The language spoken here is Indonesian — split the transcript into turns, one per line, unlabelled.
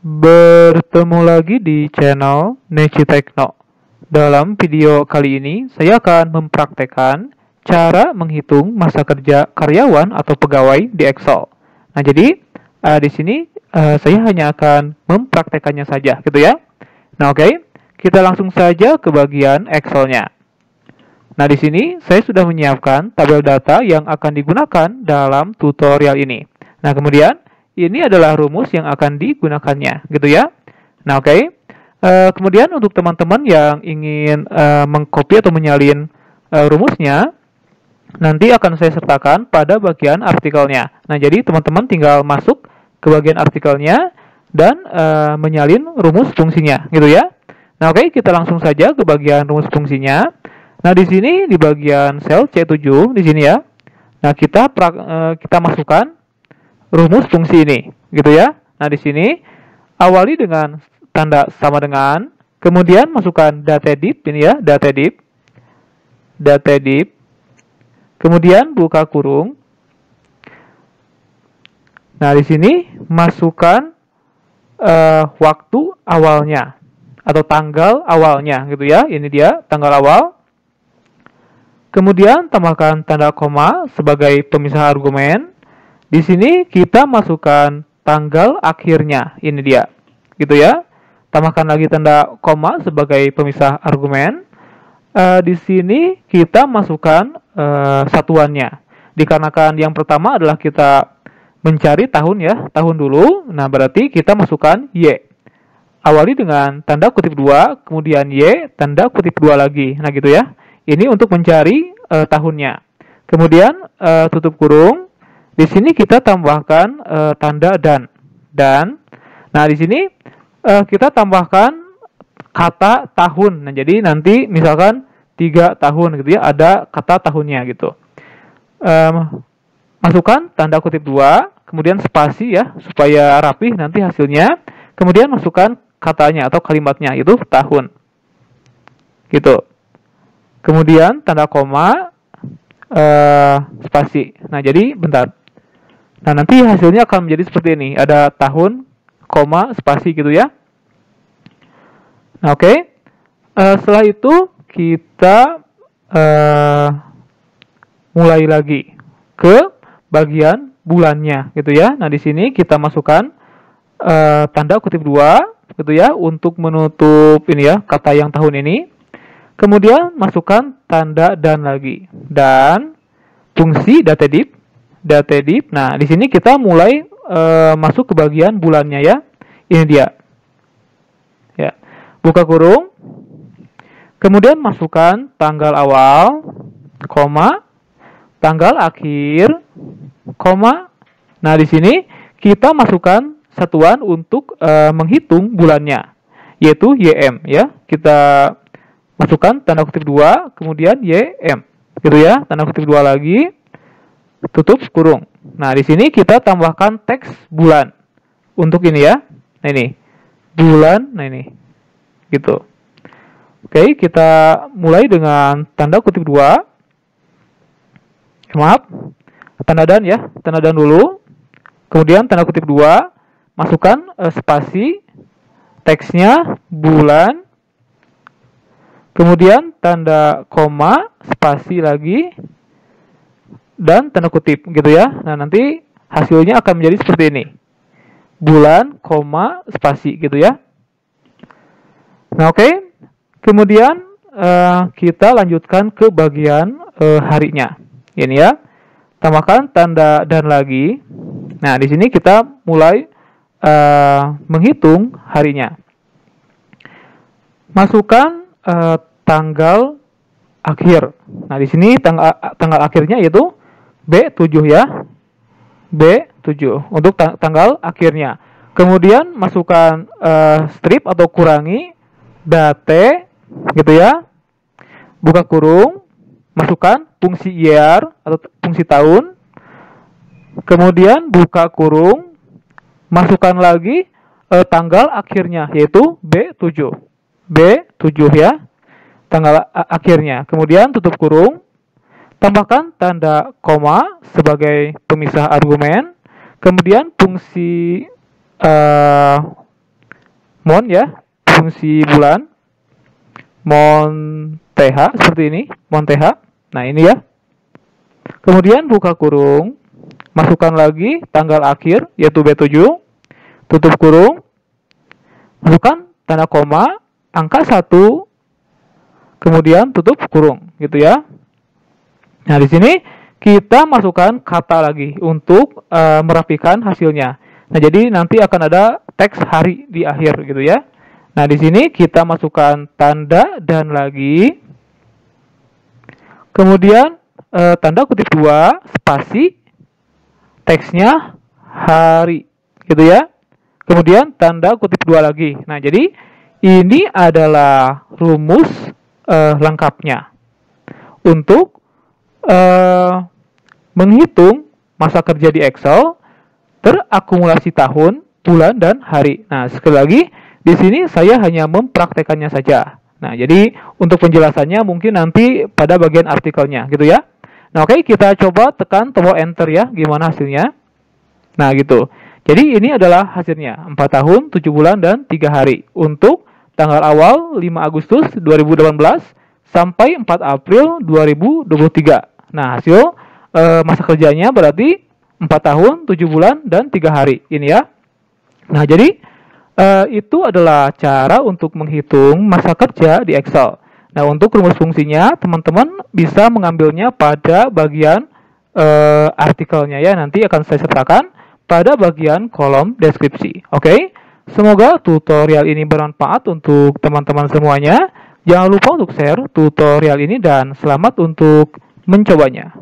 Bertemu lagi di channel Neci Tekno. Dalam video kali ini, saya akan mempraktekkan cara menghitung masa kerja karyawan atau pegawai di Excel. Nah, jadi di sini saya hanya akan mempraktekannya saja, gitu ya. Nah, oke, kita langsung saja ke bagian Excel-nya. Nah, di sini saya sudah menyiapkan tabel data yang akan digunakan dalam tutorial ini. Nah, kemudian ini adalah rumus yang akan digunakannya, gitu ya. Nah, oke. Kemudian untuk teman-teman yang ingin mengcopy atau menyalin rumusnya, nanti akan saya sertakan pada bagian artikelnya. Nah, jadi teman-teman tinggal masuk ke bagian artikelnya dan menyalin rumus fungsinya, gitu ya. Nah, oke, kita langsung saja ke bagian rumus fungsinya. Nah, di sini di bagian sel C7 di sini ya. Nah, kita masukkan rumus fungsi ini, gitu ya. Nah, di sini awali dengan tanda sama dengan, kemudian masukkan datadip ini ya, datadip, kemudian buka kurung. Nah, di sini masukkan waktu awalnya atau tanggal awalnya, gitu ya. Ini dia tanggal awal. Kemudian tambahkan tanda koma sebagai pemisah argumen. Di sini kita masukkan tanggal akhirnya, ini dia, gitu ya. Tambahkan lagi tanda koma sebagai pemisah argumen. Di sini kita masukkan satuannya. Dikarenakan yang pertama adalah kita mencari tahun ya, tahun dulu. Nah, berarti kita masukkan Y. Awali dengan tanda kutip 2, kemudian Y, tanda kutip 2 lagi. Nah, gitu ya. Ini untuk mencari tahunnya. Kemudian tutup kurung. Di sini kita tambahkan tanda dan. Nah, di sini kita tambahkan kata tahun. Nah, jadi nanti misalkan 3 tahun gitu ya, ada kata tahunnya gitu. Masukkan tanda kutip 2, kemudian spasi ya, supaya rapih nanti hasilnya. Kemudian masukkan katanya atau kalimatnya, itu tahun. Gitu. Kemudian tanda koma, spasi. Nah, jadi bentar. Nah, nanti hasilnya akan menjadi seperti ini. Ada tahun, koma, spasi gitu ya. Nah, oke. Setelah itu kita mulai lagi ke bagian bulannya gitu ya. Nah, di sini kita masukkan tanda kutip 2 gitu ya untuk menutup ini ya, kata yang tahun ini. Kemudian masukkan tanda dan lagi. Dan fungsi datadip. Nah, di sini kita mulai masuk ke bagian bulannya ya. Ini dia. Ya. Buka kurung. Kemudian masukkan tanggal awal, koma, tanggal akhir, koma. Nah, di sini kita masukkan satuan untuk menghitung bulannya, yaitu YM ya. Kita masukkan tanda kutip 2, kemudian YM. Gitu ya, tanda kutip 2 lagi. Tutup kurung. Nah, di sini kita tambahkan teks bulan untuk ini ya. Nah, ini bulan. Nah, ini gitu. Oke, kita mulai dengan tanda kutip 2. Maaf, tanda dan ya, tanda dan dulu. Kemudian tanda kutip 2, masukkan spasi, teksnya bulan. Kemudian tanda koma, spasi lagi, dan tanda kutip gitu ya. Nah, nanti hasilnya akan menjadi seperti ini. Bulan, koma, spasi gitu ya. Nah, oke. Kemudian kita lanjutkan ke bagian harinya. Ini ya. Tambahkan tanda dan lagi. Nah, di sini kita mulai menghitung harinya. Masukkan tanggal akhir. Nah, di sini tanggal akhirnya yaitu B7 ya. B7 untuk tanggal akhirnya. Kemudian masukkan strip atau kurangi date gitu ya. Buka kurung, masukkan fungsi year atau fungsi tahun. Kemudian buka kurung, masukkan lagi tanggal akhirnya yaitu B7. B7 ya. Tanggal akhirnya. Kemudian tutup kurung. Tambahkan tanda koma sebagai pemisah argumen. Kemudian fungsi mon ya, fungsi bulan, mon TH seperti ini, mon TH. Nah, ini ya. Kemudian buka kurung, masukkan lagi tanggal akhir yaitu B7, tutup kurung, masukkan tanda koma, angka 1, kemudian tutup kurung gitu ya. Nah, di sini kita masukkan kata lagi untuk merapikan hasilnya. Nah, jadi nanti akan ada teks hari di akhir gitu ya. Nah, di sini kita masukkan tanda dan lagi. Kemudian tanda kutip 2 spasi teksnya hari gitu ya. Kemudian tanda kutip 2 lagi. Nah, jadi ini adalah rumus lengkapnya untuk menghitung masa kerja di Excel terakumulasi tahun, bulan, dan hari. Nah, sekali lagi di sini saya hanya mempraktekannya saja. Nah, jadi untuk penjelasannya mungkin nanti pada bagian artikelnya gitu ya. Nah, oke, kita coba tekan tombol enter ya, gimana hasilnya. Nah, gitu. Jadi ini adalah hasilnya, 4 tahun, 7 bulan, dan 3 hari. Untuk tanggal awal 5 Agustus 2018 sampai 4 April 2023. Nah, hasil masa kerjanya berarti 4 tahun, 7 bulan, dan 3 hari. Ini ya. Nah, jadi itu adalah cara untuk menghitung masa kerja di Excel. Nah, untuk rumus fungsinya, teman-teman bisa mengambilnya pada bagian artikelnya ya. Nanti akan saya sertakan pada bagian kolom deskripsi. Oke? Semoga tutorial ini bermanfaat untuk teman-teman semuanya. Jangan lupa untuk share tutorial ini dan selamat untuk mencobanya.